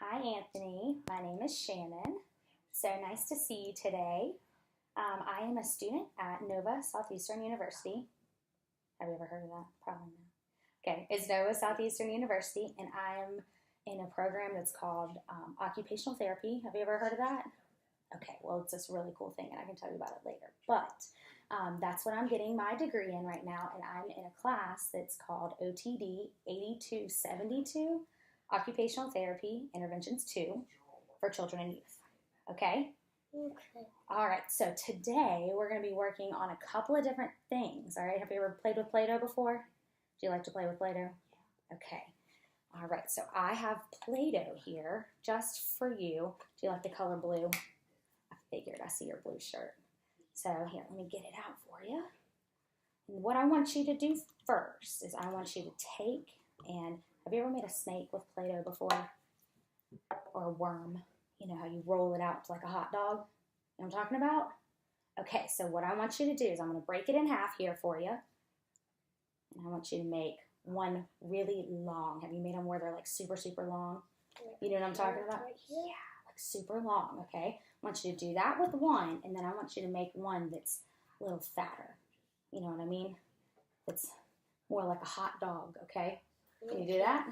Hi Anthony, my name is Shannon. So nice to see you today. I am a student at Nova Southeastern University. Have you ever heard of that? Probably not. Okay, it's Nova Southeastern University, and I'm in a program that's called occupational therapy. Have you ever heard of that? Okay, well, it's this really cool thing, and I can tell you about it later. But that's what I'm getting my degree in right now, and I'm in a class that's called OTD8272 Occupational Therapy Interventions 2 for Children and Youth. Okay? Okay. All right, so today we're going to be working on a couple of different things. All right, have you ever played with Play-Doh before? Do you like to play with Play-Doh? Okay. All right, so I have Play-Doh here just for you. Do you like the color blue? I figured. I see your blue shirt. So here, let me get it out for you. And what I want you to do first is I want you to take and, have you ever made a snake with Play-Doh before? Or a worm? You know how you roll it out like a hot dog? You know what I'm talking about? Okay, so what I want you to do is I'm going to break it in half here for you. And I want you to make one really long. Have you made them where they're like super, super long? You know what I'm talking about? Yeah, like super long, okay? I want you to do that with one, and then I want you to make one that's a little fatter. You know what I mean? That's more like a hot dog, okay? Can you do that?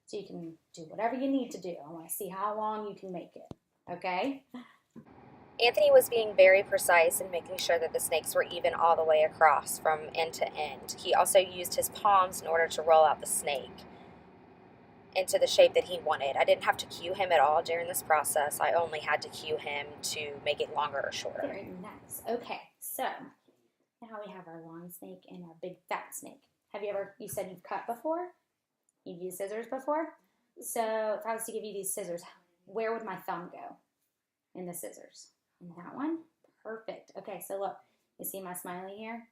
So you can do whatever you need to do. I want to see how long you can make it, okay? Anthony was being very precise in making sure that the snakes were even all the way across from end to end. He also used his palms in order to roll out the snake into the shape that he wanted. I didn't have to cue him at all during this process. I only had to cue him to make it longer or shorter. Very nice. Okay, so now we have our long snake and our big fat snake. Have you ever, you said you've cut before? You've used scissors before? So if I was to give you these scissors, where would my thumb go in the scissors? In that one? Perfect. Okay, so look, you see my smiley here?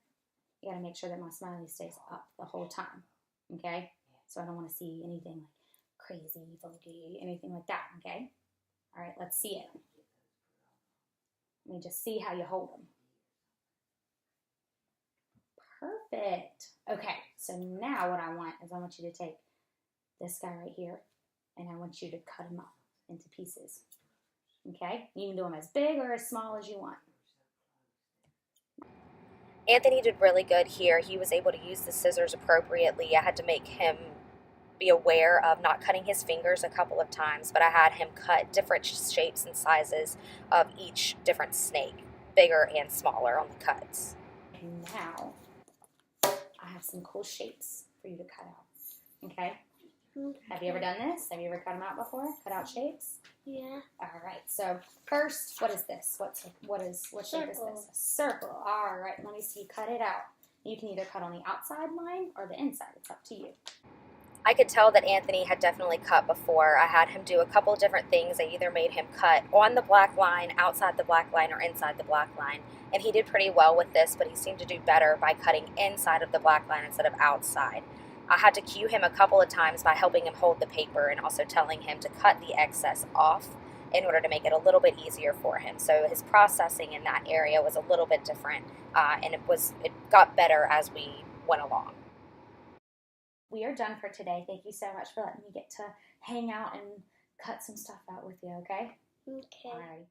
You got to make sure that my smiley stays up the whole time, okay? So I don't want to see anything like crazy, funky, anything like that, okay? All right, let's see it. Let me just see how you hold them. Perfect. Okay, so now what I want is I want you to take this guy right here, and I want you to cut him up into pieces. Okay? You can do them as big or as small as you want. Anthony did really good here. He was able to use the scissors appropriately. I had to make him be aware of not cutting his fingers a couple of times, but I had him cut different shapes and sizes of each different snake, bigger and smaller on the cuts. And now, I have some cool shapes for you to cut out. Okay? Have you ever done this? Have you ever cut them out before? Cut out shapes? Yeah. All right. So first, what is this? What shape is this? A circle. All right. Let me see you cut it out. You can either cut on the outside line or the inside. It's up to you. I could tell that Anthony had definitely cut before. I had him do a couple different things. I either made him cut on the black line, outside the black line, or inside the black line. And he did pretty well with this, but he seemed to do better by cutting inside of the black line instead of outside. I had to cue him a couple of times by helping him hold the paper and also telling him to cut the excess off in order to make it a little bit easier for him. So his processing in that area was a little bit different, and it got better as we went along. We are done for today. Thank you so much for letting me get to hang out and cut some stuff out with you, okay? Okay. All right.